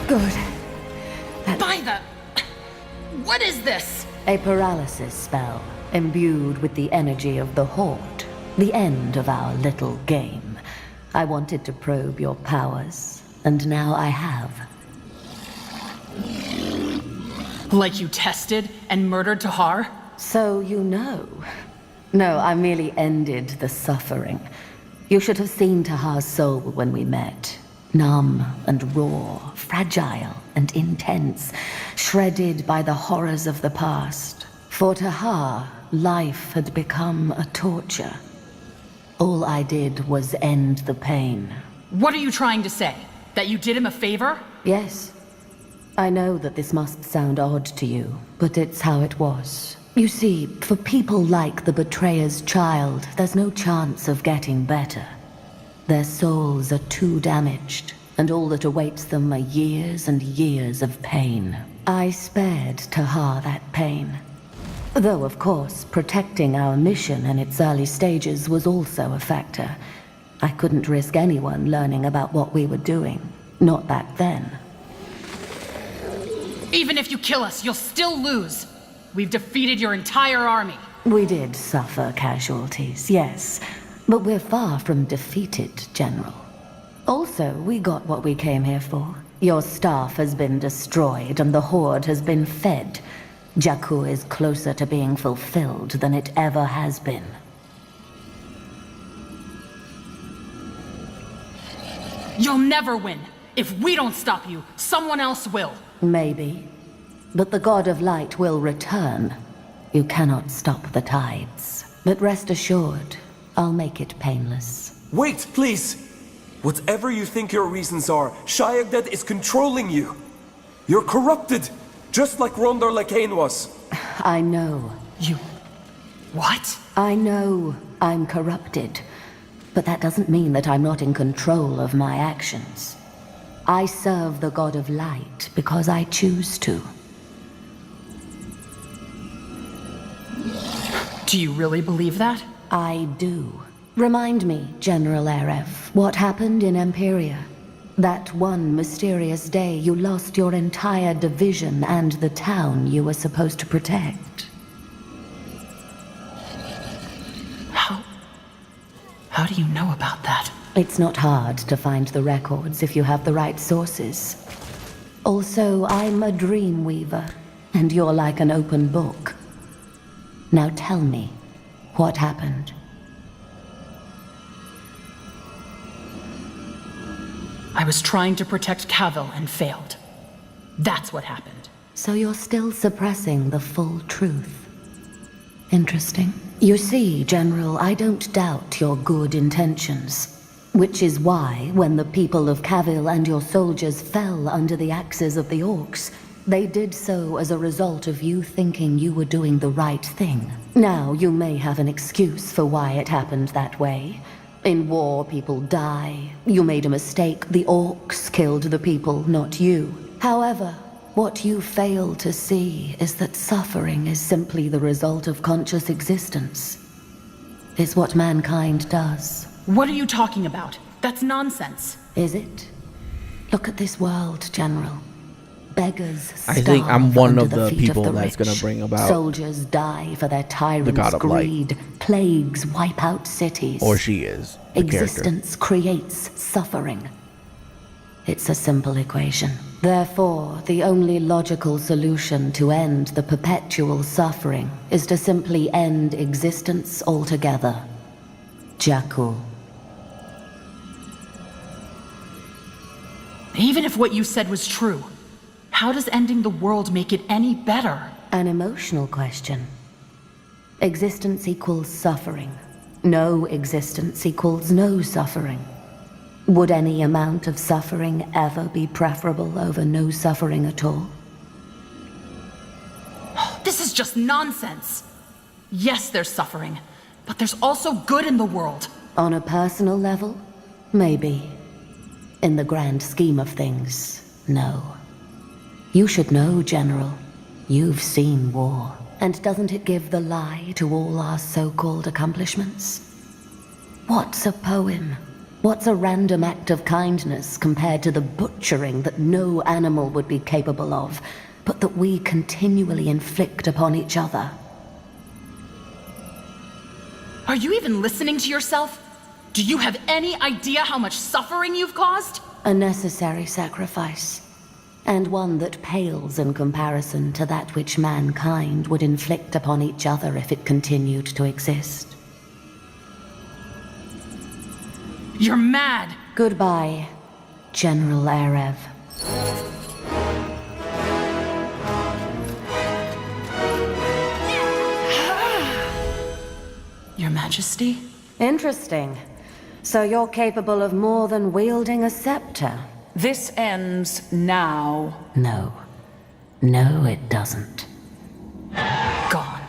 Good. By the... What is this? A paralysis spell, imbued with the energy of the Horde. The end of our little game. I wanted to probe your powers, and now I have. Like you tested and murdered Tahar? So you know. No, I merely ended the suffering. You should have seen Tahar's soul when we met. Numb and raw, fragile and intense, shredded by the horrors of the past. For Tahar, life had become a torture. All I did was end the pain. What are you trying to say? That you did him a favor? Yes. I know that this must sound odd to you, but it's how it was. You see, for people like the betrayer's child, there's no chance of getting better. Their souls are too damaged, and all that awaits them are years and years of pain. I spared Tahar that pain. Though, of course, protecting our mission in its early stages was also a factor. I couldn't risk anyone learning about what we were doing. Not back then. Even if you kill us, you'll still lose. We've defeated your entire army. We did suffer casualties, yes. But we're far from defeated, General. Also, we got what we came here for. Your staff has been destroyed and the Horde has been fed. Jakku is closer to being fulfilled than it ever has been. You'll never win. If we don't stop you, someone else will. Maybe. But the God of Light will return. You cannot stop the tides. But rest assured, I'll make it painless. Wait, please! Whatever you think your reasons are, Shayagdad is controlling you. You're corrupted, just like Rondor Lakain was. I know. You... what? I know I'm corrupted. But that doesn't mean that I'm not in control of my actions. I serve the God of Light because I choose to. Do you really believe that? I do. Remind me, General Erev, what happened in Empiria? That one mysterious day you lost your entire division and the town you were supposed to protect. How do you know about that? It's not hard to find the records if you have the right sources. Also, I'm a dream weaver, and you're like an open book. Now tell me, what happened? I was trying to protect Kavil and failed. That's what happened. So you're still suppressing the full truth. Interesting. You see, General, I don't doubt your good intentions. Which is why, when the people of Kavil and your soldiers fell under the axes of the orcs, they did so as a result of you thinking you were doing the right thing. Now, you may have an excuse for why it happened that way. In war, people die. You made a mistake. The orcs killed the people, not you. However, what you fail to see is that suffering is simply the result of conscious existence. It's what mankind does. What are you talking about? That's nonsense. Is it? Look at this world, General. Beggars I think I'm starve one under of the feet people the that's going rich. to bring about Soldiers die for their tyrants' God of Light. greed. Plagues wipe out cities. or she is the Existence creates suffering. It's a simple equation. Therefore, the only logical solution to end the perpetual suffering is to simply end existence altogether. Jakku. Even if what you said was true, how does ending the world make it any better? An emotional question. Existence equals suffering. No existence equals no suffering. Would any amount of suffering ever be preferable over no suffering at all? This is just nonsense. Yes, there's suffering, but there's also good in the world. On a personal level, maybe. In the grand scheme of things, no. You should know, General. You've seen war. And doesn't it give the lie to all our so-called accomplishments? What's a poem? What's a random act of kindness compared to the butchering that no animal would be capable of, but that we continually inflict upon each other? Are you even listening to yourself? Do you have any idea how much suffering you've caused? A necessary sacrifice, and one that pales in comparison to that which mankind would inflict upon each other if it continued to exist. You're mad! Goodbye, General Arev. Your Majesty? Interesting. So you're capable of more than wielding a scepter? This ends now. No. No, it doesn't. Gone.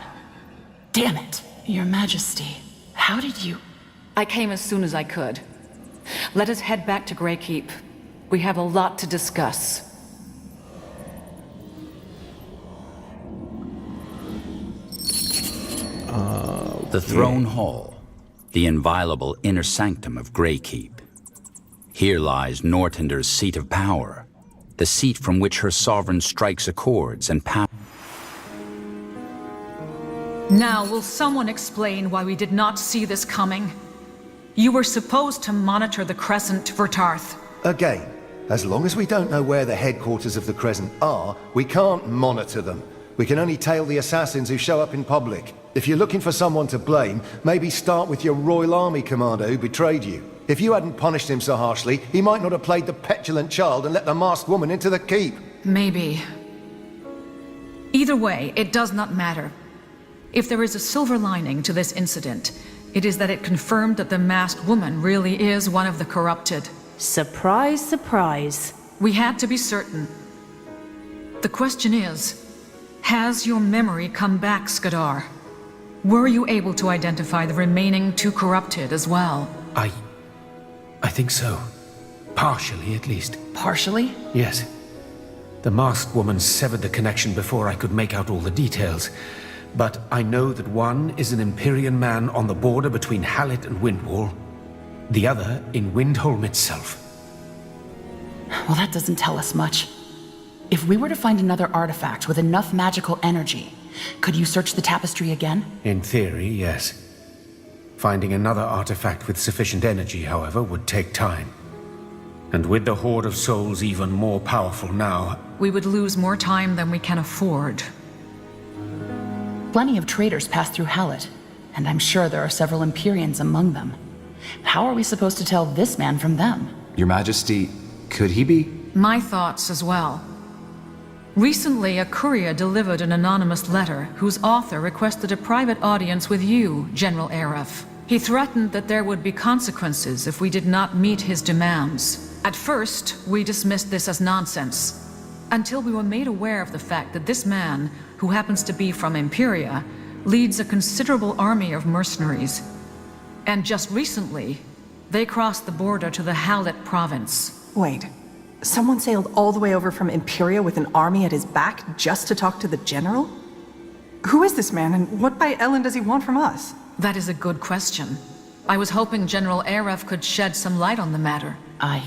Damn it! Your Majesty, how did you... I came as soon as I could. Let us head back to Greykeep. We have a lot to discuss. The Throne Hall, the inviolable inner sanctum of Greykeep. Here lies Nortender's seat of power, the seat from which her sovereign strikes accords and power. Now, will someone explain why we did not see this coming? You were supposed to monitor the Crescent, Vertarth. Again, as long as we don't know where the headquarters of the Crescent are, we can't monitor them. We can only tail the assassins who show up in public. If you're looking for someone to blame, maybe start with your Royal Army commander who betrayed you. If you hadn't punished him so harshly, he might not have played the petulant child and let the masked woman into the keep. Maybe. Either way, it does not matter. If there is a silver lining to this incident, it is that it confirmed that the masked woman really is one of the corrupted. Surprise, surprise. We had to be certain. The question is, has your memory come back, Skadar? Were you able to identify the remaining two corrupted as well? I think so. Partially, at least. Partially? Yes. The masked woman severed the connection before I could make out all the details. But I know that one is an Empyrean man on the border between Hallett and Windwall. The other in Windholm itself. Well, that doesn't tell us much. If we were to find another artifact with enough magical energy, could you search the tapestry again? In theory, yes. Finding another artifact with sufficient energy, however, would take time. And with the Horde of Souls even more powerful now... We would lose more time than we can afford. Plenty of traders pass through Hallett, and I'm sure there are several Empyreans among them. How are we supposed to tell this man from them? Your Majesty, could he be? My thoughts as well. Recently, a courier delivered an anonymous letter whose author requested a private audience with you, General Arev. He threatened that there would be consequences if we did not meet his demands. At first, we dismissed this as nonsense, until we were made aware of the fact that this man, who happens to be from Imperia, leads a considerable army of mercenaries. And just recently, they crossed the border to the Hallett province. Wait. Someone sailed all the way over from Imperia with an army at his back just to talk to the general? Who is this man, and what by Ellen does he want from us? That is a good question. I was hoping General Arev could shed some light on the matter. I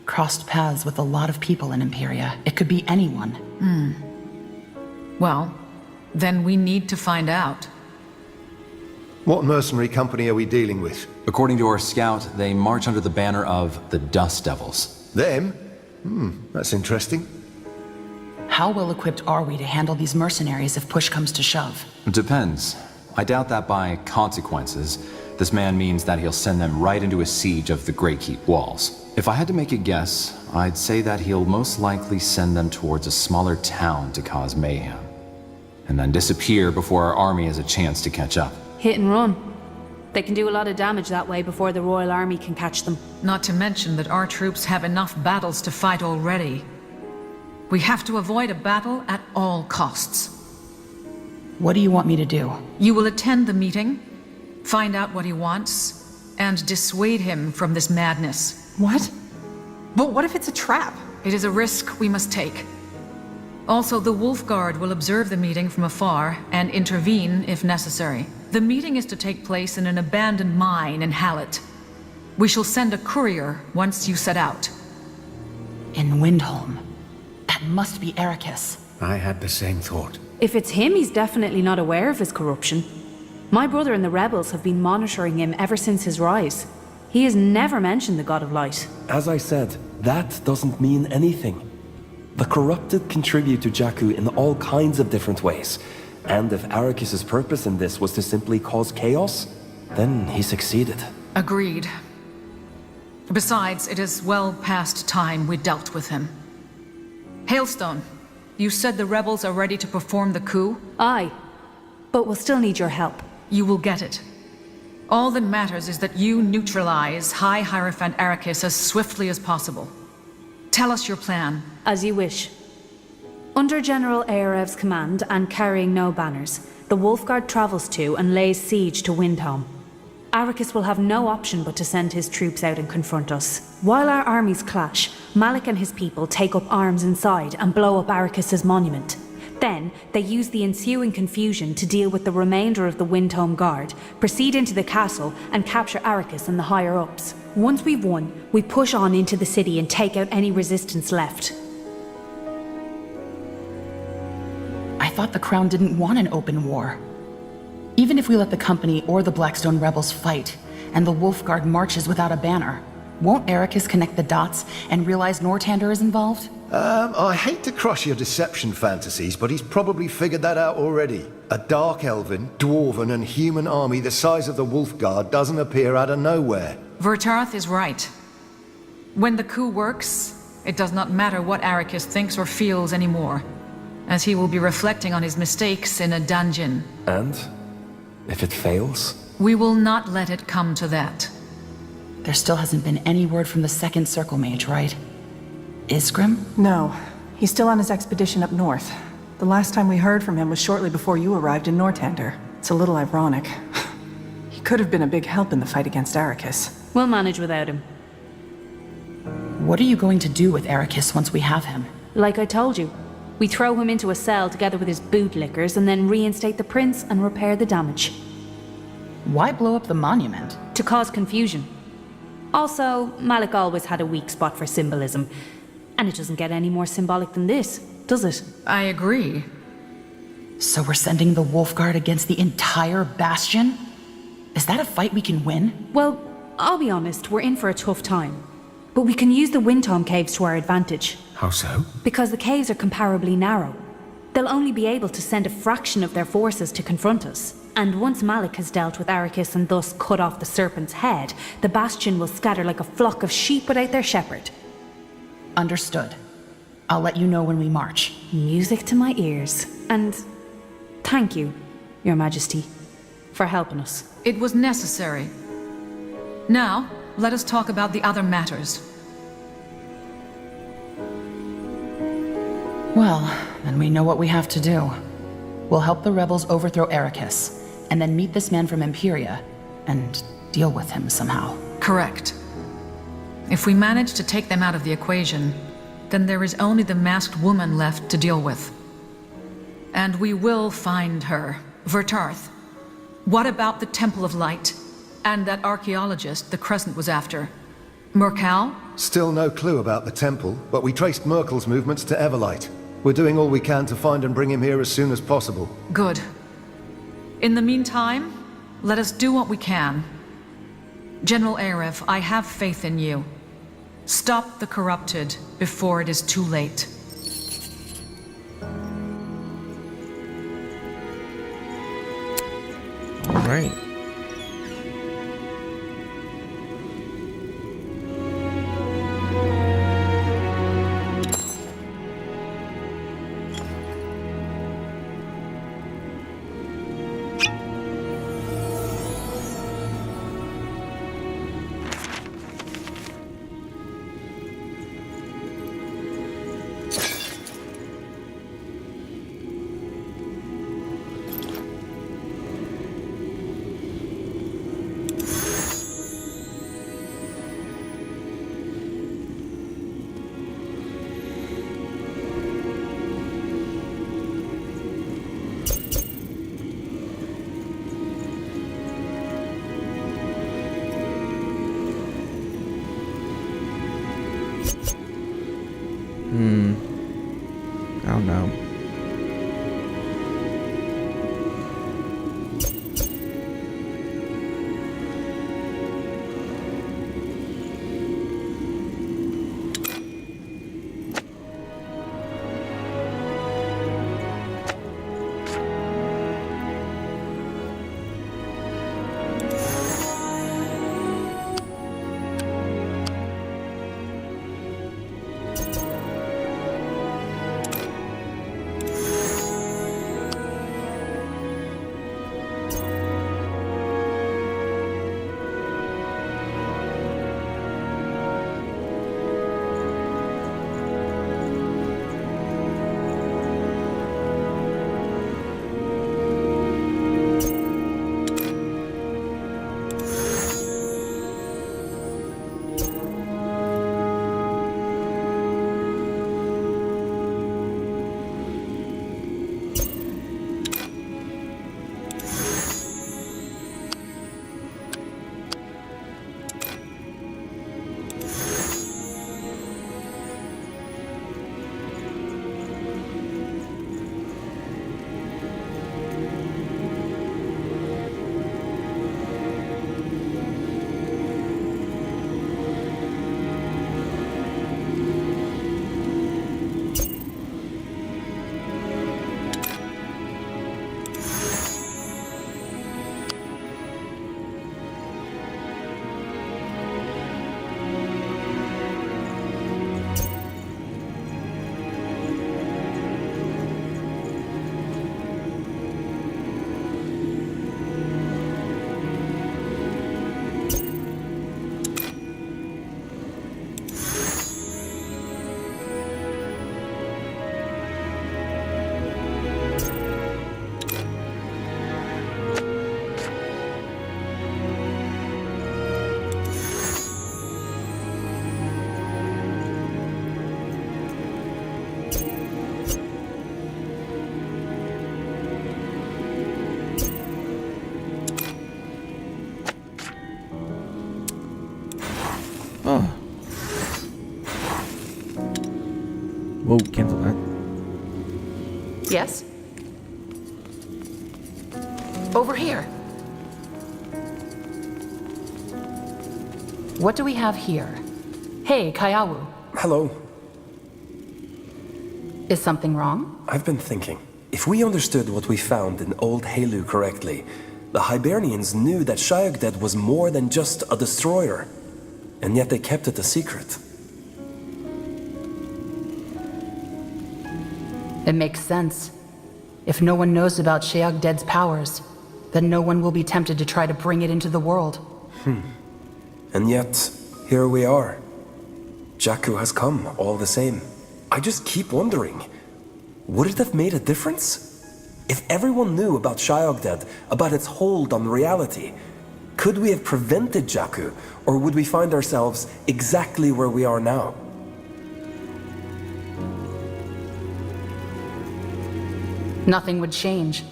crossed paths with a lot of people in Imperia. It could be anyone. Well, then we need to find out. What mercenary company are we dealing with? According to our scout, they march under the banner of the Dust Devils. Them? That's interesting. How well equipped are we to handle these mercenaries if push comes to shove? Depends. I doubt that by consequences, this man means that he'll send them right into a siege of the Greykeep walls. If I had to make a guess, I'd say that he'll most likely send them towards a smaller town to cause mayhem, and then disappear before our army has a chance to catch up. Hit and run. They can do a lot of damage that way before the Royal Army can catch them. Not to mention that our troops have enough battles to fight already. We have to avoid a battle at all costs. What do you want me to do? You will attend the meeting, find out what he wants, and dissuade him from this madness. What? But what if it's a trap? It is a risk we must take. Also, the Wolf Guard will observe the meeting from afar and intervene if necessary. The meeting is to take place in an abandoned mine in Hallett. We shall send a courier once you set out. In Windholm. That must be Ericus. I had the same thought. If it's him, he's definitely not aware of his corruption. My brother and the rebels have been monitoring him ever since his rise. He has never mentioned the God of Light. As I said, that doesn't mean anything. The corrupted contribute to Jakku in all kinds of different ways. And if Arrakis' purpose in this was to simply cause chaos, then he succeeded. Agreed. Besides, it is well past time we dealt with him. Hailstone, you said the rebels are ready to perform the coup? Aye, but we'll still need your help. You will get it. All that matters is that you neutralize High Hierophant Arrakis as swiftly as possible. Tell us your plan. As you wish. Under General Aerev's command and carrying no banners, the Wolfguard travels to and lays siege to Windhelm. Arrakis will have no option but to send his troops out and confront us. While our armies clash, Malik and his people take up arms inside and blow up Arrakis' monument. Then, they use the ensuing confusion to deal with the remainder of the Windhelm Guard, proceed into the castle, and capture Arrakis and the higher-ups. Once we've won, we push on into the city and take out any resistance left. I thought the Crown didn't want an open war. Even if we let the Company or the Blackstone rebels fight, and the Wolfguard marches without a banner, won't Ericus connect the dots and realize Northander is involved? I hate to crush your deception fantasies, but he's probably figured that out already. A dark elven, dwarven, and human army the size of the Wolfguard doesn't appear out of nowhere. Vertarth is right. When the coup works, it does not matter what Arrakis thinks or feels anymore, as he will be reflecting on his mistakes in a dungeon. And? If it fails? We will not let it come to that. There still hasn't been any word from the second Circle Mage, right? Isgrim? No, he's still on his expedition up north. The last time we heard from him was shortly before you arrived in Northander. It's a little ironic. He could have been a big help in the fight against Arrakis. We'll manage without him. What are you going to do with Ericus once we have him? Like I told you, we throw him into a cell together with his bootlickers and then reinstate the prince and repair the damage. Why blow up the monument? To cause confusion. Also, Malik always had a weak spot for symbolism. And it doesn't get any more symbolic than this, does it? I agree. So we're sending the Wolfguard against the entire Bastion? Is that a fight we can win? Well, I'll be honest, we're in for a tough time. But we can use the Windhelm caves to our advantage. How so? Because the caves are comparably narrow. They'll only be able to send a fraction of their forces to confront us. And once Malik has dealt with Arrakis and thus cut off the serpent's head, the Bastion will scatter like a flock of sheep without their shepherd. Understood. I'll let you know when we march. Music to my ears. And thank you, Your Majesty, for helping us. It was necessary. Now, let us talk about the other matters. Well, then we know what we have to do. We'll help the rebels overthrow Ericus, and then meet this man from Imperia, and deal with him somehow. Correct. If we manage to take them out of the equation, then there is only the masked woman left to deal with. And we will find her. Vertarth, what about the Temple of Light? And that archaeologist the Crescent was after? Murkal? Still no clue about the temple, but we traced Merkel's movements to Everlight. We're doing all we can to find and bring him here as soon as possible. Good. In the meantime, let us do what we can. General Arev, I have faith in you. Stop the corrupted before it is too late. All right. I don't know. Oh. Whoa, cancel that. Yes? Over here. What do we have here? Hey, Kayawu. Hello. Is something wrong? I've been thinking. If we understood what we found in Old Halu correctly, the Hibernians knew that Shayagded was more than just a destroyer. And yet they kept it a secret. It makes sense. If no one knows about Shayagded's powers, then no one will be tempted to try to bring it into the world. And yet, here we are. Jakku has come, all the same. I just keep wondering, would it have made a difference? If everyone knew about Shayagded, about its hold on reality, could we have prevented Jakku, or would we find ourselves exactly where we are now? Nothing would change.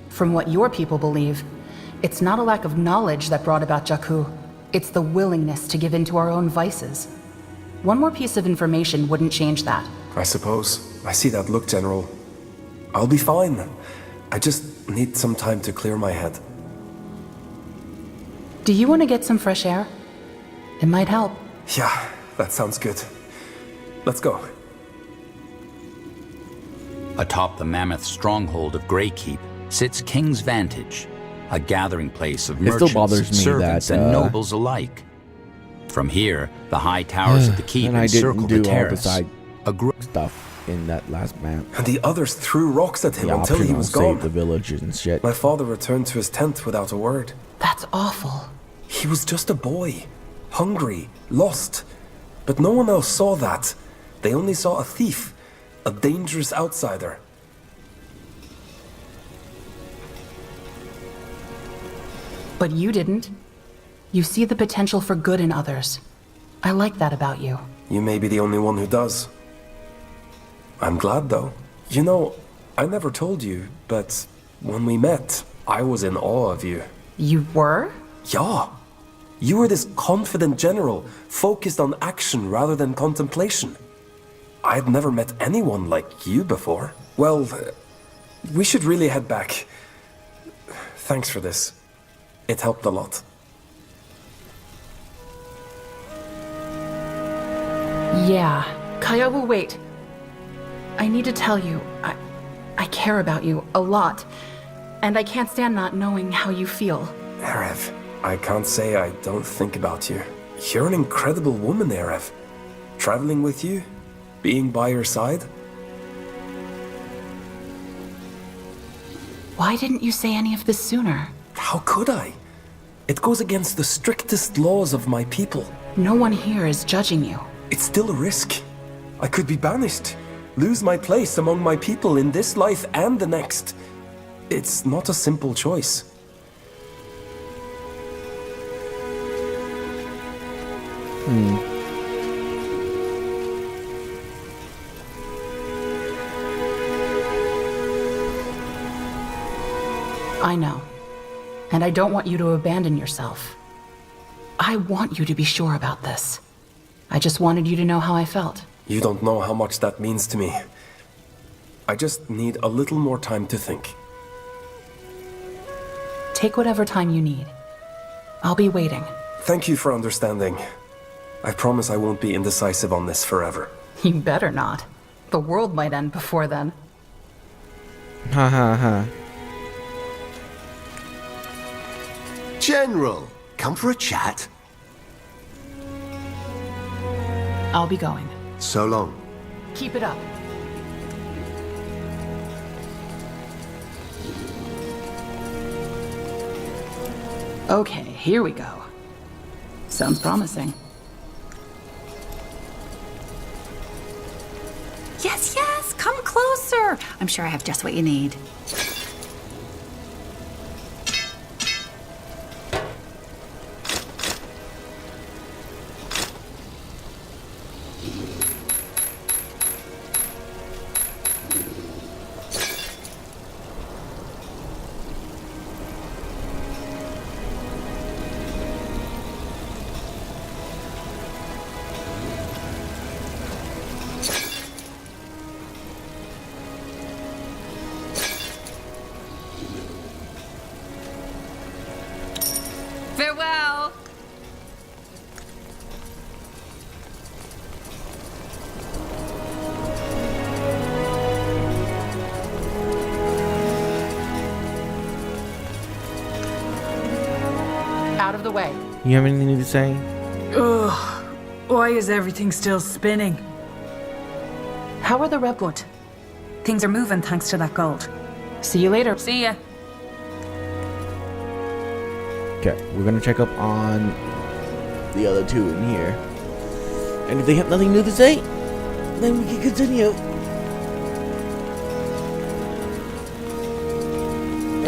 From what your people believe, it's not a lack of knowledge that brought about Jakku. It's the willingness to give in to our own vices. One more piece of information wouldn't change that. I suppose. I see that look, General. I'll be fine. I just need some time to clear my head. Do you want to get some fresh air? It might help. Yeah, that sounds good. Let's go. Atop the mammoth stronghold of Greykeep sits King's Vantage, a gathering place of merchants, servants, and nobles alike. From here, the high towers of the keep encircle the terrace. A stuff in that last map. And the others threw rocks at him until he was gone. Save the villagers and shit. My father returned to his tent without a word. That's awful. He was just a boy, hungry, lost. But no one else saw that. They only saw a thief, a dangerous outsider. But you didn't. You see the potential for good in others. I like that about you. You may be the only one who does. I'm glad, though. You know, I never told you, but when we met, I was in awe of you. You were? Yeah. You were this confident general, focused on action rather than contemplation. I'd never met anyone like you before. Well, we should really head back. Thanks for this. It helped a lot. Yeah. Kaya will wait. I need to tell you, I care about you a lot. And I can't stand not knowing how you feel. Erev, I can't say I don't think about you. You're an incredible woman, Erev. Traveling with you, being by your side. Why didn't you say any of this sooner? How could I? It goes against the strictest laws of my people. No one here is judging you. It's still a risk. I could be banished, lose my place among my people in this life and the next. It's not a simple choice. I know. And I don't want you to abandon yourself. I want you to be sure about this. I just wanted you to know how I felt. You don't know how much that means to me. I just need a little more time to think. Take whatever time you need. I'll be waiting. Thank you for understanding. I promise I won't be indecisive on this forever. You better not. The world might end before then. Ha ha ha. General, come for a chat. I'll be going. So long. Keep it up. Okay, here we go. Sounds promising. Yes, yes, come closer. I'm sure I have just what you need. Farewell! Out of the way. You have anything to say? Ugh, why is everything still spinning? How are the rebels? Good. Things are moving thanks to that gold. See you later. See ya. Okay, we're gonna check up on the other two in here. And if they have nothing new to say, then we can continue.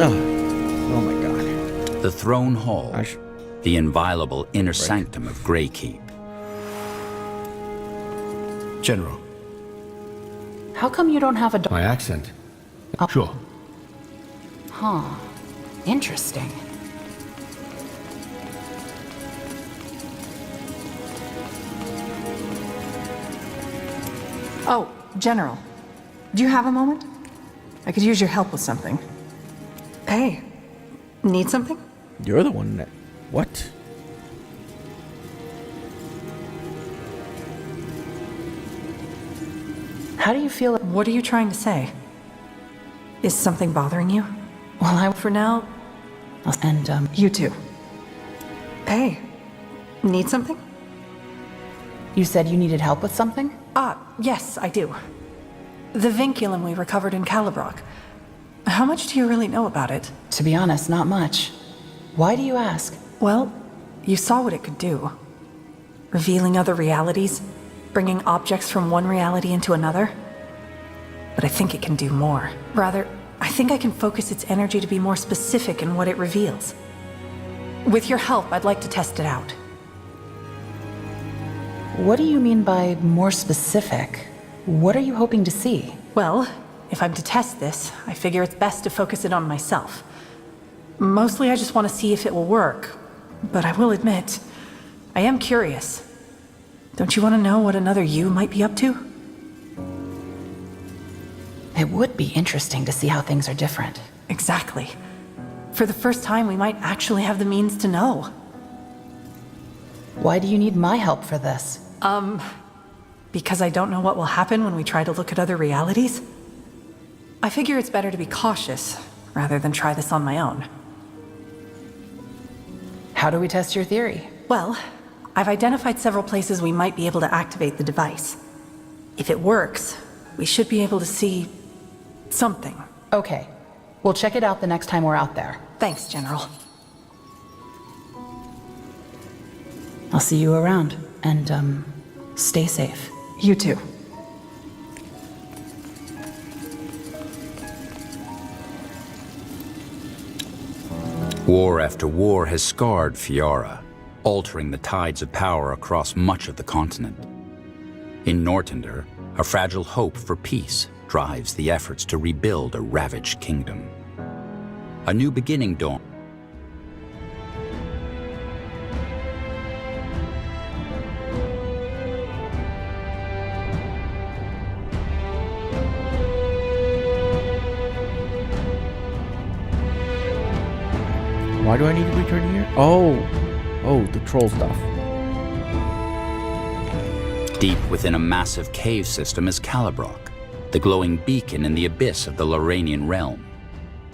Oh my god. The throne hall, the inviolable inner sanctum of Greykeep. General, How come you don't have a my accent. Sure. Huh. Interesting. Oh, General. Do you have a moment? I could use your help with something. Hey, need something? You're the one that... What? How do you feel? What are you trying to say? Is something bothering you? Well, For now, And, you too. Hey, need something? you said you needed help with something? Yes, I do. The vinculum we recovered in Calibrock. How much do you really know about it? To be honest, not much. Why do you ask? Well, you saw what it could do. Revealing other realities, bringing objects from one reality into another. But I think it can do more. Rather, I think I can focus its energy to be more specific in what it reveals. With your help, I'd like to test it out. What do you mean by more specific? What are you hoping to see? Well, if I'm to test this, I figure it's best to focus it on myself. Mostly I just want to see if it will work. But I will admit, I am curious. Don't you want to know what another you might be up to? It would be interesting to see how things are different. Exactly. For the first time, we might actually have the means to know. Why do you need my help for this? Because I don't know what will happen when we try to look at other realities. I figure it's better to be cautious, rather than try this on my own. How do we test your theory? Well, I've identified several places we might be able to activate the device. If it works, we should be able to see... something. Okay. We'll check it out the next time we're out there. Thanks, General. I'll see you around, and, stay safe. You too. War after war has scarred Fiara, altering the tides of power across much of the continent. In Nortender, a fragile hope for peace drives the efforts to rebuild a ravaged kingdom. A new beginning dawns. Why do I need to return here? Oh, the troll stuff. Deep within a massive cave system is Calibrock, the glowing beacon in the abyss of the Lorrainian realm.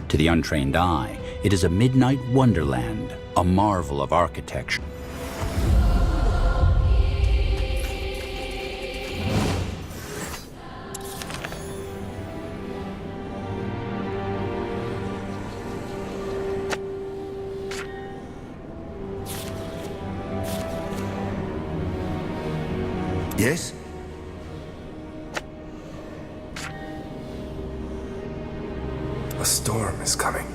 To the untrained eye, it is a midnight wonderland, a marvel of architecture. Yes? A storm is coming.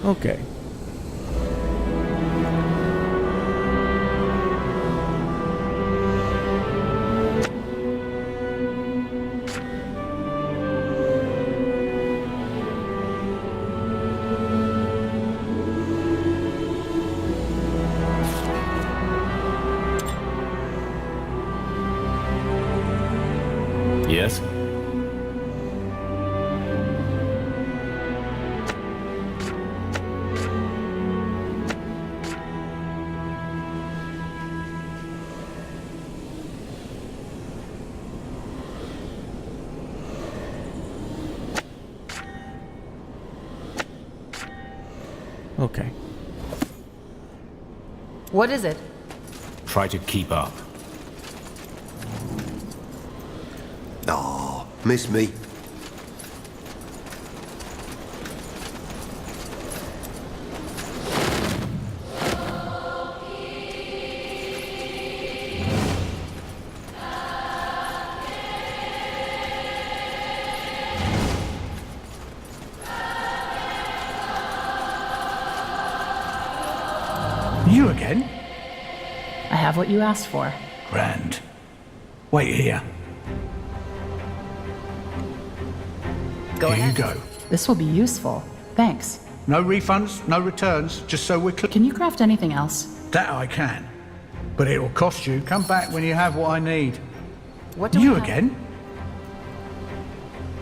Okay. Yes? Okay. What is it? Try to keep up. Oh, miss me. You again? I have what you asked for. Grand. Wait here. Go Here ahead. you go. This will be useful. Thanks. No refunds, no returns, just so we're clear. Can you craft anything else? That I can. But it'll cost you. Come back when you have what I need. What do You I have? again?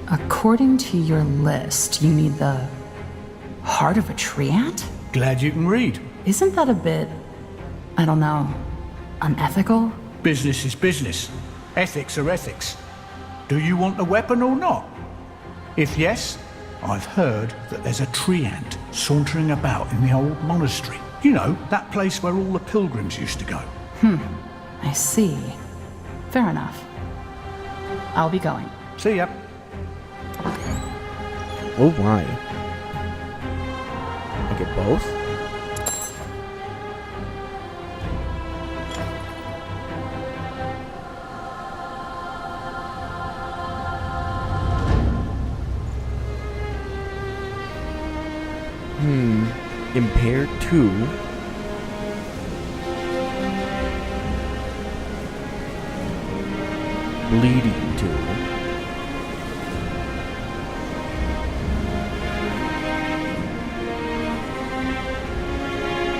According to your list, you need the heart of a tree ant? Glad you can read. Isn't that a bit, I don't know, unethical? Business is business. Ethics are ethics. Do you want the weapon or not? If yes, I've heard that there's a tree ant sauntering about in the old monastery. You know, that place where all the pilgrims used to go. I see. Fair enough. I'll be going. See ya. Oh my. I get both? Impaired 2. Bleeding 2.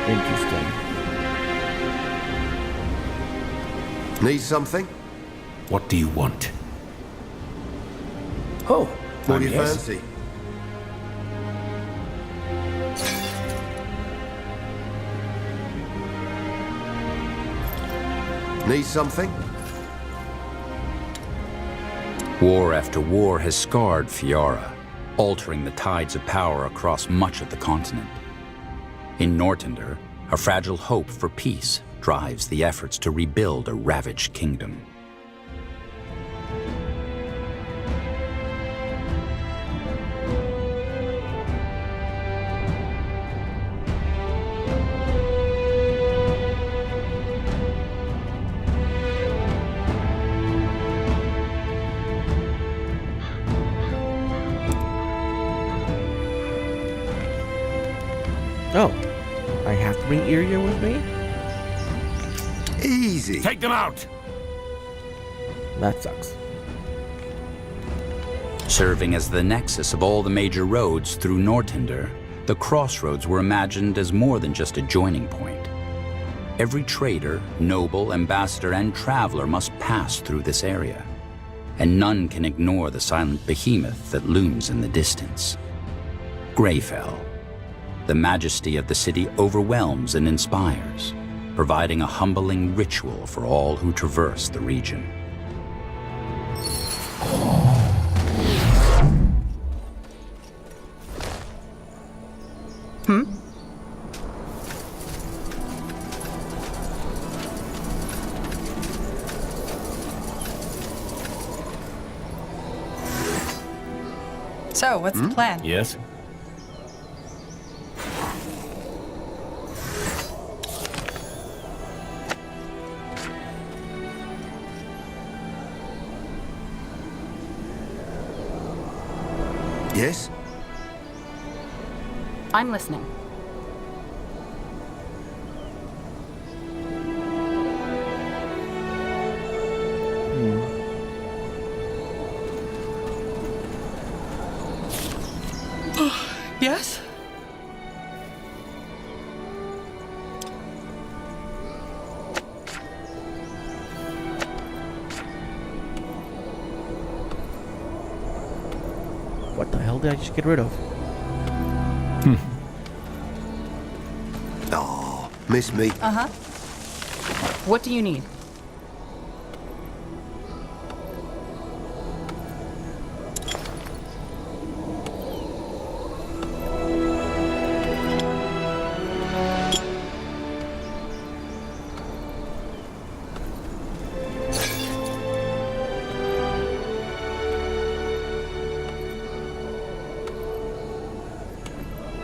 Interesting. Need something? What do you want? Oh, What do you yes. fancy? Need something? War after war has scarred Fiara, altering the tides of power across much of the continent. In Nortender, a fragile hope for peace drives the efforts to rebuild a ravaged kingdom. Oh, I have to bring Iria with me? Easy. Take them out! That sucks. Serving as the nexus of all the major roads through Nortender, the crossroads were imagined as more than just a joining point. Every trader, noble, ambassador, and traveler must pass through this area, and none can ignore the silent behemoth that looms in the distance. Greyfell. The majesty of the city overwhelms and inspires, providing a humbling ritual for all who traverse the region. So, what's the plan? Yes? Yes? I'm listening. Yes? What the hell did I just get rid of? Oh, miss me. Uh-huh. What do you need?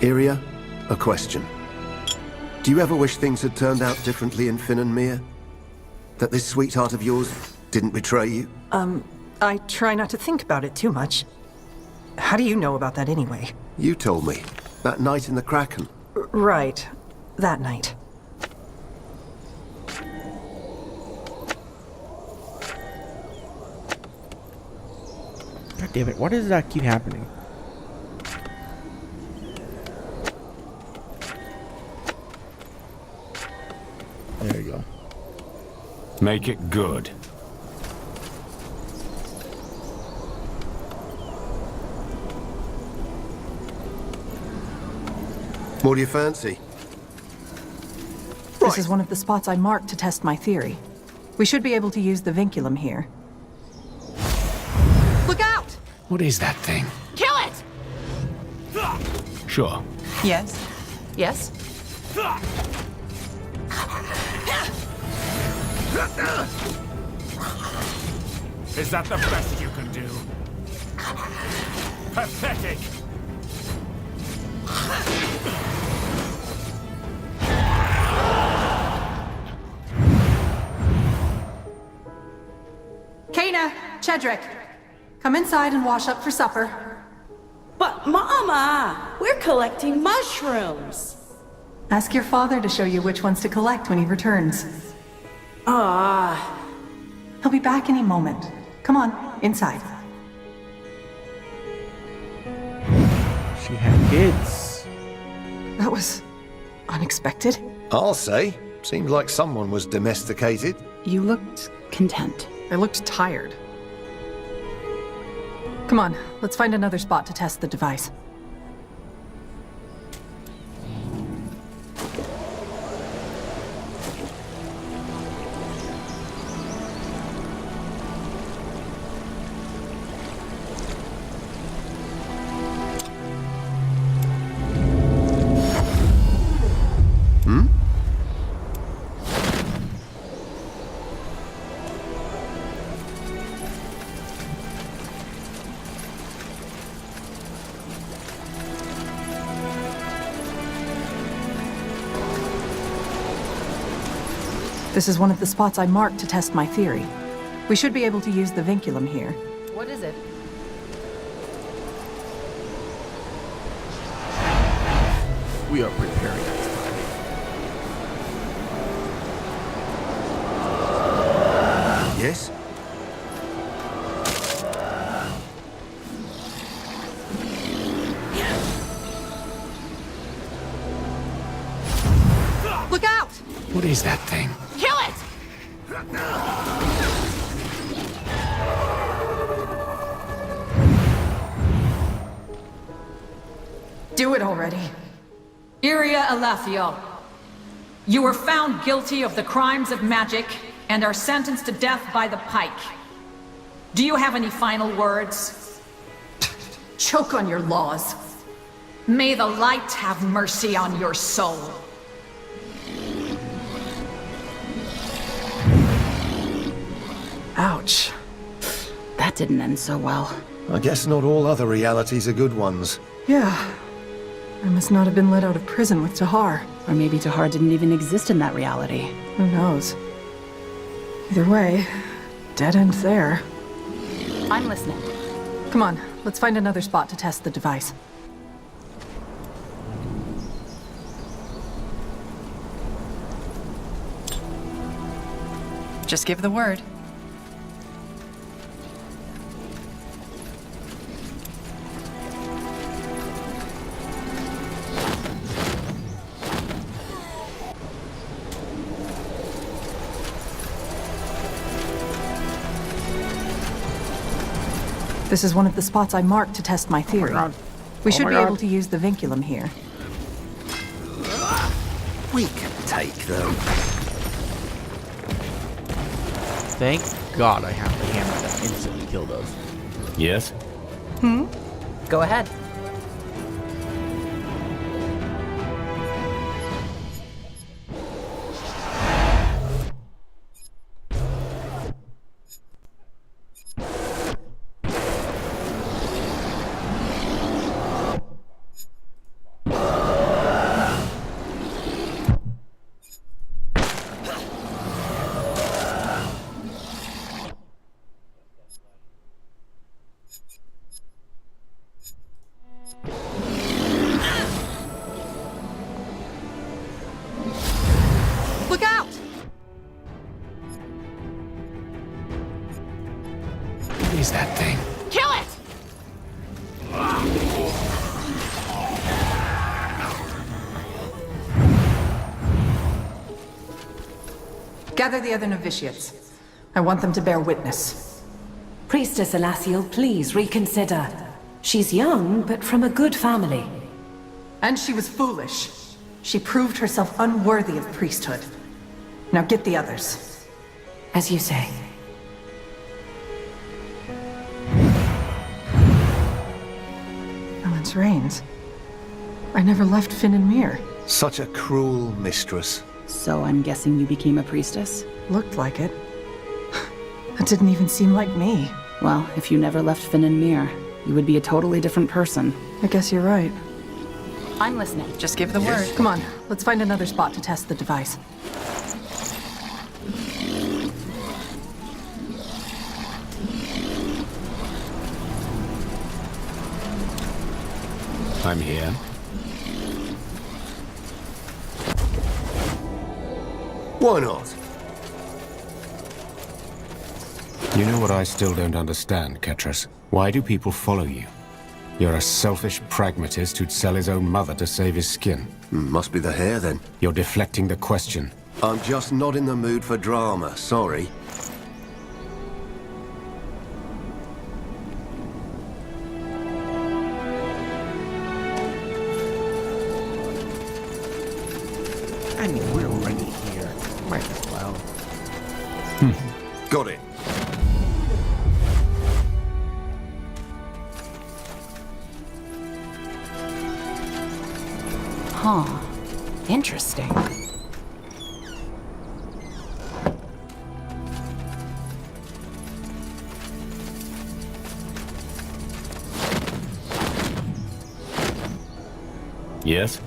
Iria, a question. Do you ever wish things had turned out differently in Finn and Mir? That this sweetheart of yours didn't betray you? I try not to think about it too much. How do you know about that anyway? You told me. That night in the Kraken. Right. That night. God damn it, why does that keep happening? There you go. Make it good. What do you fancy? This is one of the spots I marked to test my theory. We should be able to use the vinculum here. Look out! What is that thing? Kill it! Sure. Yes. Yes? Is that the best you can do? Pathetic! Kana, Chedrick, come inside and wash up for supper. But Mama, we're collecting mushrooms. Ask your father to show you which ones to collect when he returns. He'll be back any moment. Come on, inside. She had kids. That was unexpected. I'll say. Seemed like someone was domesticated. You looked content. They looked tired. Come on, let's find another spot to test the device. This is one of the spots I marked to test my theory. We should be able to use the vinculum here. What is it? We are preparing this time. Yes? Look out! What is that thing? Kill it! Do it already. Iria Elathio, you were found guilty of the crimes of magic and are sentenced to death by the pike. Do you have any final words? Choke on your laws. May the light have mercy on your soul. Ouch. That didn't end so well. I guess not all other realities are good ones. Yeah. I must not have been let out of prison with Tahar. Or maybe Tahar didn't even exist in that reality. Who knows? Either way, dead end there. I'm listening. Come on, let's find another spot to test the device. Just give the word. This is one of the spots I marked to test my theory. We should be able to use the vinculum here. We can take them. Thank God I have the hammer that instantly killed us. Yes? Go ahead. Look out! What is that thing? Kill it! Gather the other novitiates. I want them to bear witness. Priestess Elathio, please reconsider. She's young, but from a good family. And she was foolish. She proved herself unworthy of priesthood. Now get the others. As you say. Ellens Rains. I never left Finn and Mir. Such a cruel mistress. So I'm guessing you became a priestess? Looked like it. That didn't even seem like me. Well, if you never left Finn and Mir, you would be a totally different person. I guess you're right. I'm listening. Just give the word. Come on, let's find another spot to test the device. I'm here. Why not? You know what I still don't understand, Ketras? Why do people follow you? You're a selfish pragmatist who'd sell his own mother to save his skin. Must be the hair, then. You're deflecting the question. I'm just not in the mood for drama, sorry. Got it. Huh. Interesting. Yes?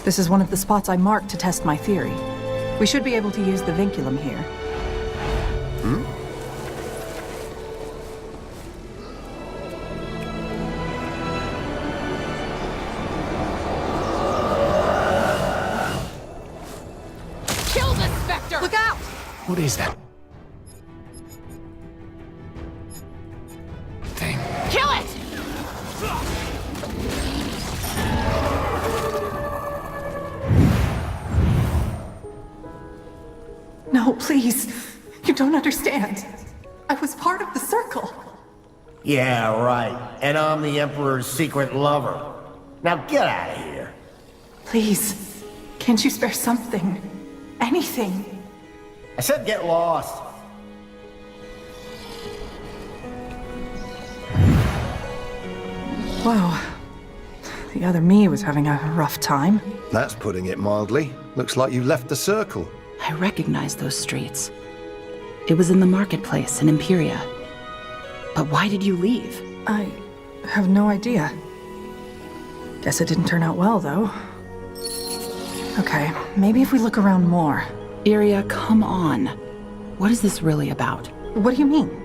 This is one of the spots I marked to test my theory. We should be able to use the vinculum here. Hmm? Kill the Spectre! Look out! What is that? Kill it! No, please. You don't understand. I was part of the circle. Yeah, right. And I'm the Emperor's secret lover. Now get out of here. Please. Can't you spare something? Anything? I said get lost. Wow. The other me was having a rough time. That's putting it mildly. Looks like you left the circle. I recognize those streets. It was in the marketplace in Imperia. But why did you leave? I have no idea. Guess it didn't turn out well, though. Okay, maybe if we look around more. Iria, come on. What is this really about? What do you mean?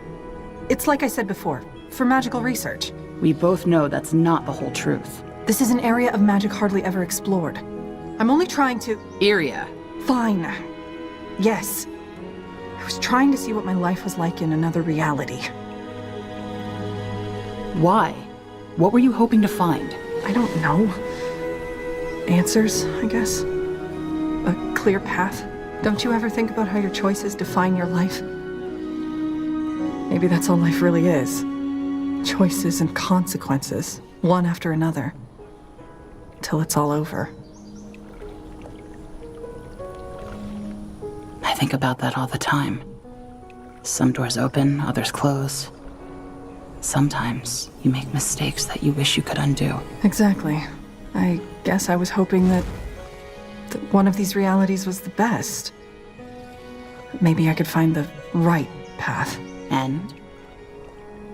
It's like I said before, for magical research. We both know that's not the whole truth. This is an area of magic hardly ever explored. I'm only trying to... Iria. Fine. Yes. I was trying to see what my life was like in another reality. Why? What were you hoping to find? I don't know. Answers, I guess. A clear path. Don't you ever think about how your choices define your life? Maybe that's all life really is. Choices and consequences, one after another. Till it's all over. I think about that all the time. Some doors open, others close. Sometimes you make mistakes that you wish you could undo. Exactly. I guess I was hoping that one of these realities was the best. Maybe I could find the right path. And?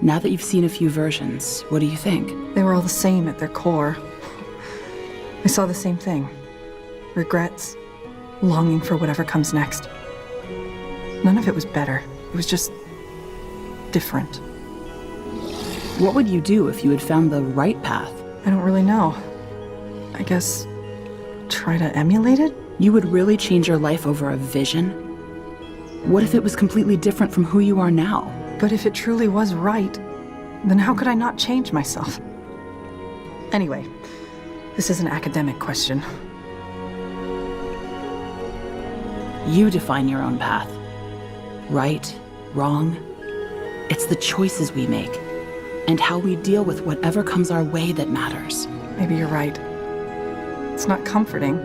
Now that you've seen a few versions, what do you think? They were all the same at their core. I saw the same thing. Regrets, longing for whatever comes next. None of it was better. It was just different. What would you do if you had found the right path? I don't really know. I guess try to emulate it? You would really change your life over a vision? What if it was completely different from who you are now? But if it truly was right, then how could I not change myself? Anyway, this is an academic question. You define your own path. Right, wrong. It's the choices we make, and how we deal with whatever comes our way that matters. Maybe you're right. It's not comforting,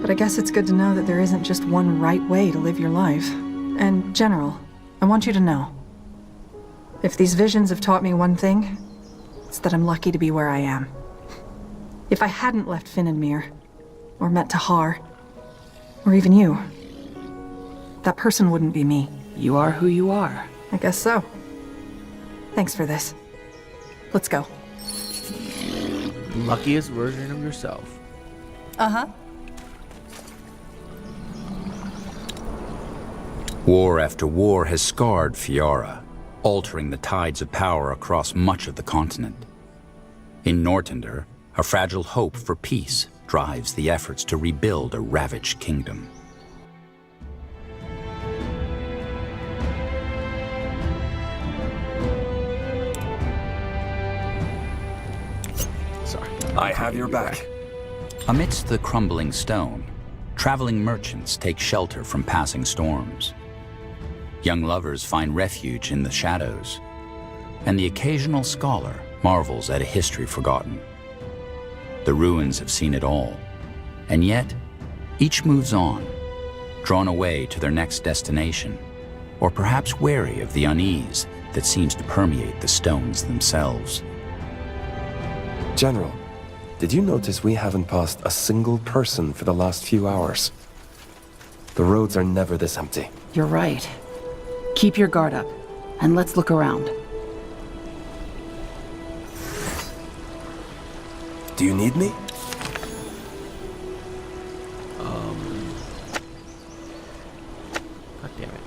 but I guess it's good to know that there isn't just one right way to live your life. And, General, I want you to know, if these visions have taught me one thing, it's that I'm lucky to be where I am. If I hadn't left Finnenmere, or met Tahar, or even you, that person wouldn't be me. You are who you are. I guess so. Thanks for this. Let's go. Luckiest version of yourself. Uh-huh. War after war has scarred Fiara, altering the tides of power across much of the continent. In Nortender, a fragile hope for peace drives the efforts to rebuild a ravaged kingdom. I have your back. Amidst the crumbling stone, traveling merchants take shelter from passing storms. Young lovers find refuge in the shadows. and the occasional scholar marvels at a history forgotten. The ruins have seen it all, and yet each moves on, drawn away to their next destination, or perhaps wary of the unease that seems to permeate the stones themselves. General, did you notice we haven't passed a single person for the last few hours? The roads are never this empty. You're right. Keep your guard up, and let's look around. Do you need me? God damn it.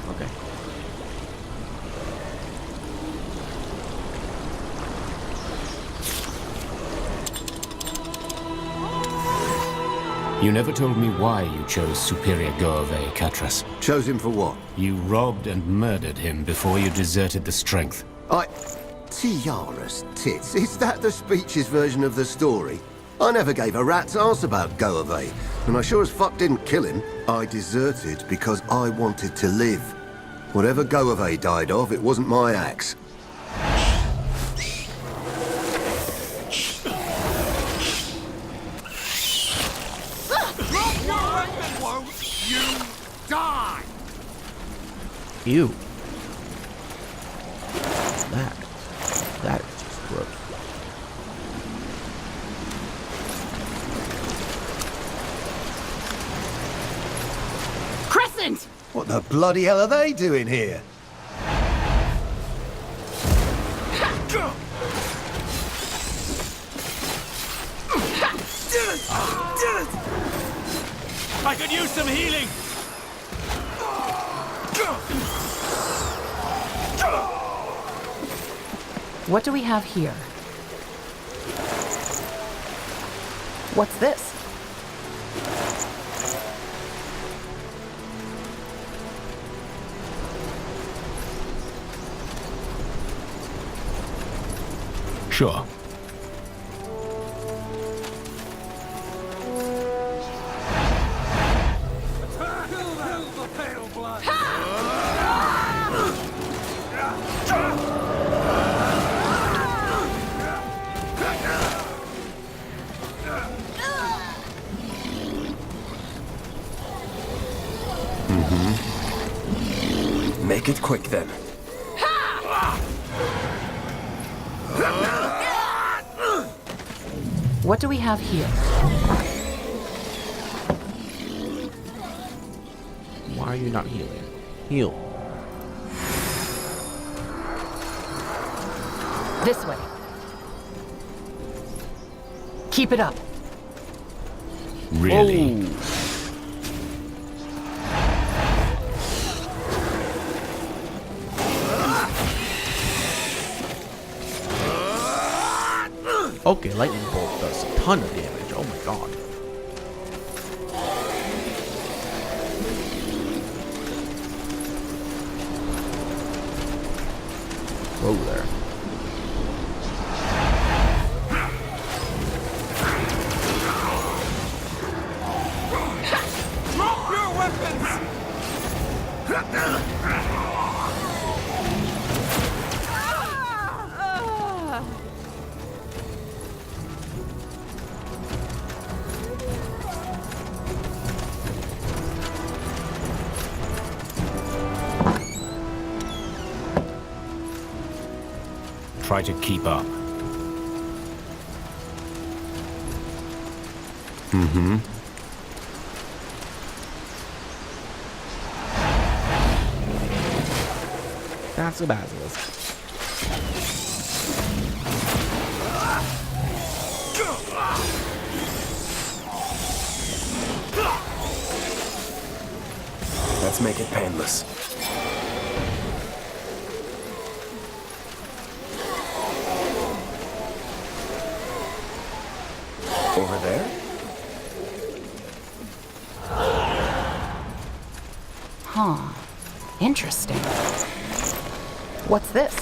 Okay. You never told me why you chose Superior Goave, Catras. Chose him for what? You robbed and murdered him before you deserted the Strength. Tiara's tits. Is that the speech's version of the story? I never gave a rat's ass about Goave, and I sure as fuck didn't kill him. I deserted because I wanted to live. Whatever Goave died of, it wasn't my axe. Ew. That is just gross. Crescent! What the bloody hell are they doing here? I could use some healing! What do we have here? What's this? Sure. Make it quick then. What do we have here? Why are you not healing? Heal. This way. Keep it up. Really? Okay, lightning bolt does a ton of damage. Oh my god. Whoa there. Drop your weapons! Try to keep up. Mm-hmm. That's a basilisk. Let's make it painless. Over there? Huh. Interesting. What's this?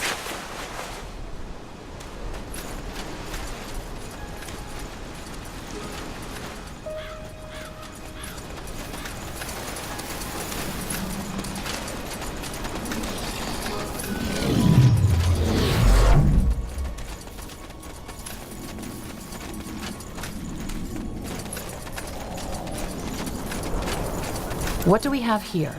What do we have here?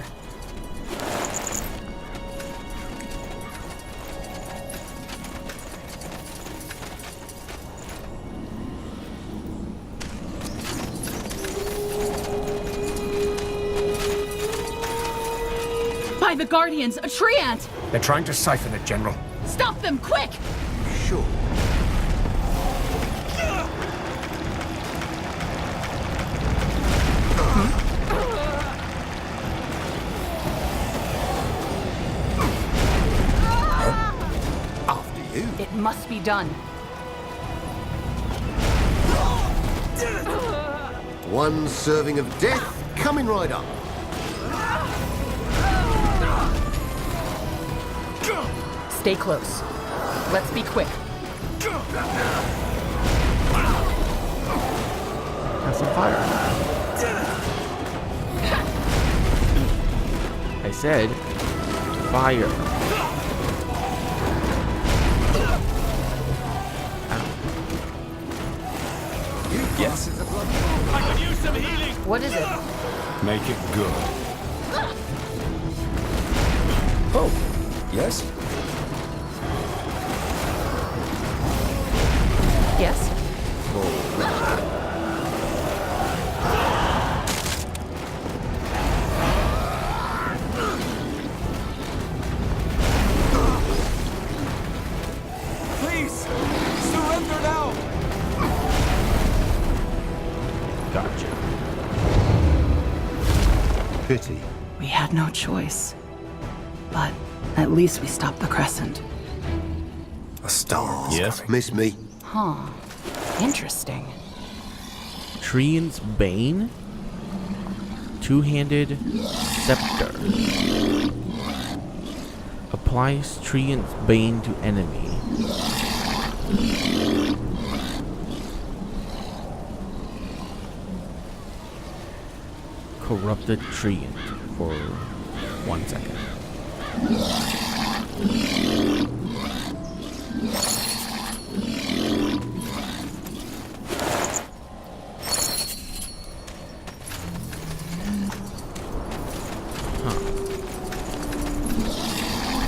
By the Guardians, a tree ant! They're trying to siphon it, General. Stop them, quick! Sure. After you. It must be done. One serving of death coming right up. Stay close. Let's be quick. Have some fire. I said fire. Yes. I could use some healing. What is it? Make it good. Oh, yes? Yes? Please, surrender now. Gotcha. Pity. We had no choice. But at least we stopped the Crescent. A star. Yes? Miss me. Huh. Interesting. Treant's Bane? Two-handed scepter. Applies Treant's Bane to enemy. Corrupted Treant for 1 second.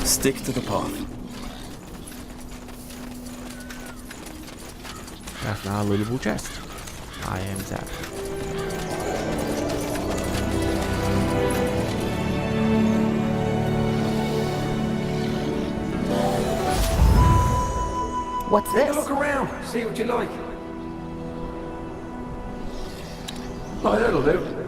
Stick to the path. That's not a lootable chest. I am sad. What's Take this? a look around. See what you like. Oh, that'll do.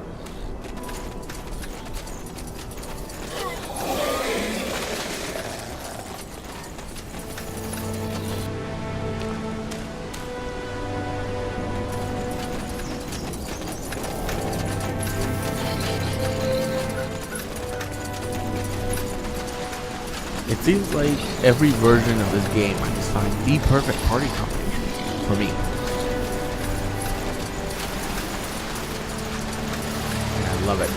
It seems like every version of this game I just find the perfect party combination for me. And I love it.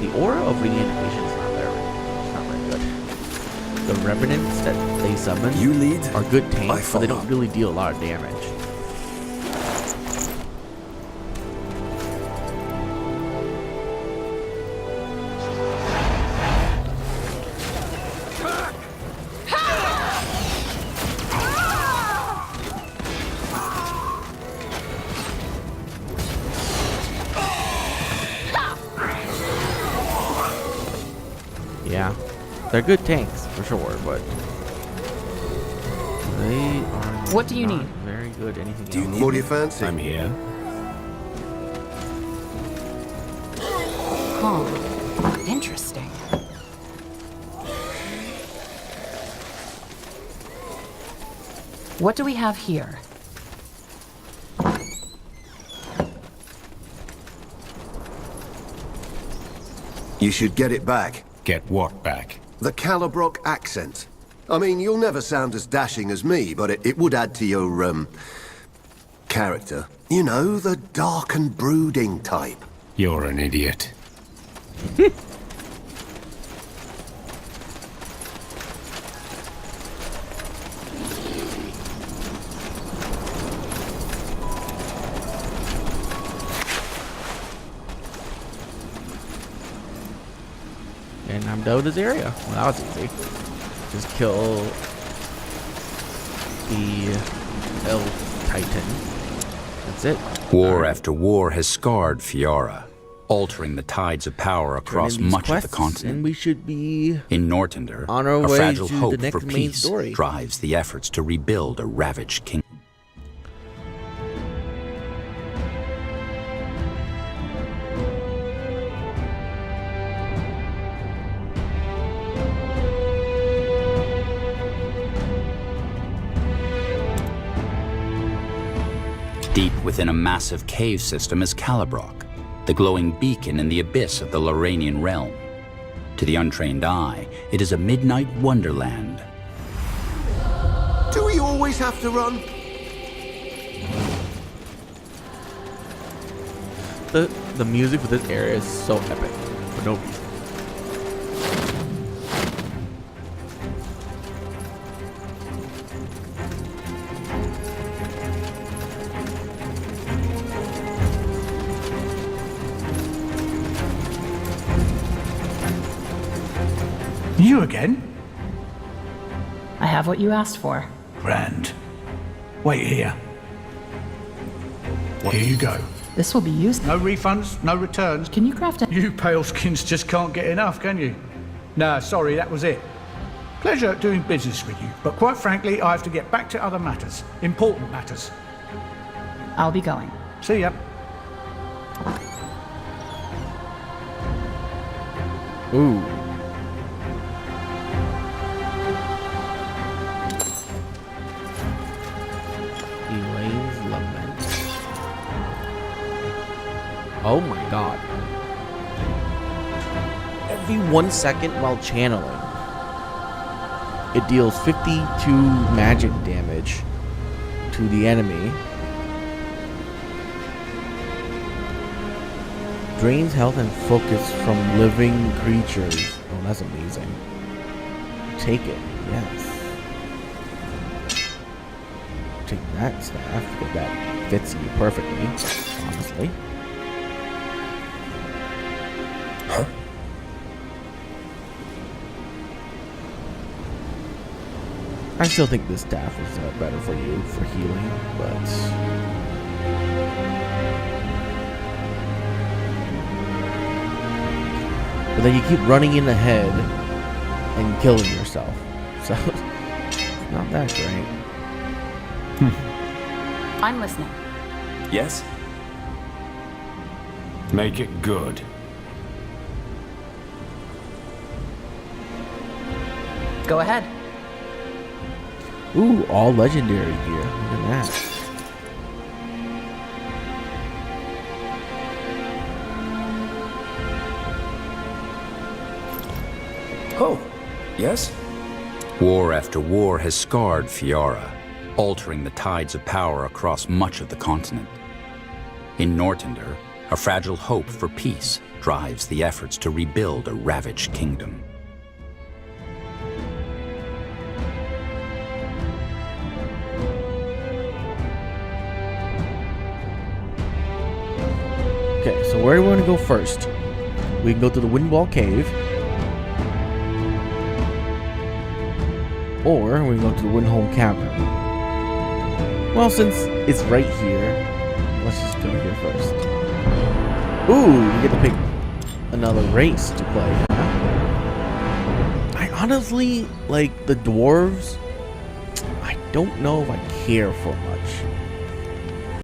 The aura of reanimation is not there. It's not very good. The revenants that they summon You lead, are good tanks, I but they follow. don't really deal a lot of damage. Yeah, they're good tanks for sure, but they are What do you not need? very good at anything Do you else. need What do you fancy? I'm here. Huh. Interesting. What do we have here? You should get it back. Get what back? The Calibrock accent. I mean, you'll never sound as dashing as me, but it would add to your, character. You know, the dark and brooding type. You're an idiot. And I'm done with this area. Well, that was easy. Just kill the elf titan. That's it. War after war has scarred Fiora, altering the tides of power across much of the continent. And we should be in Northander, on our a way fragile to hope the next for main peace story. drives the efforts to rebuild a ravaged kingdom. Deep within a massive cave system is Calibrock, the glowing beacon in the abyss of the Loranian realm. To the untrained eye, it is a midnight wonderland. Do we always have to run? The music for this area is so epic for no reason. You again? I have what you asked for. Grand. Wait here. Here you go. This will be used. No refunds, no returns. Can you craft it? You paleskins just can't get enough, can you? Nah, sorry, that was it. Pleasure doing business with you, but quite frankly, I have to get back to other matters. Important matters. I'll be going. See ya. Ooh. Oh my god. Every 1 second while channeling, it deals 52 magic damage to the enemy. Drains health and focus from living creatures. Oh, that's amazing. Take it, yes. Take that staff, because that fits you perfectly, honestly. I still think this staff is better for you for healing, but then you keep running in ahead and killing yourself, so it's not that great. I'm listening. Yes? Make it good. Go ahead. Ooh, all legendary gear. Look at that. Oh, yes? War after war has scarred Fiora, altering the tides of power across much of the continent. In Northander, a fragile hope for peace drives the efforts to rebuild a ravaged kingdom. Okay, so where do we want to go first? We can go to the Windwall Cave. Or we can go to the Windholm Cavern. Well, since it's right here, let's just go here first. Ooh, we get to pick another race to play. I honestly, like, the dwarves, I don't know if I care for much.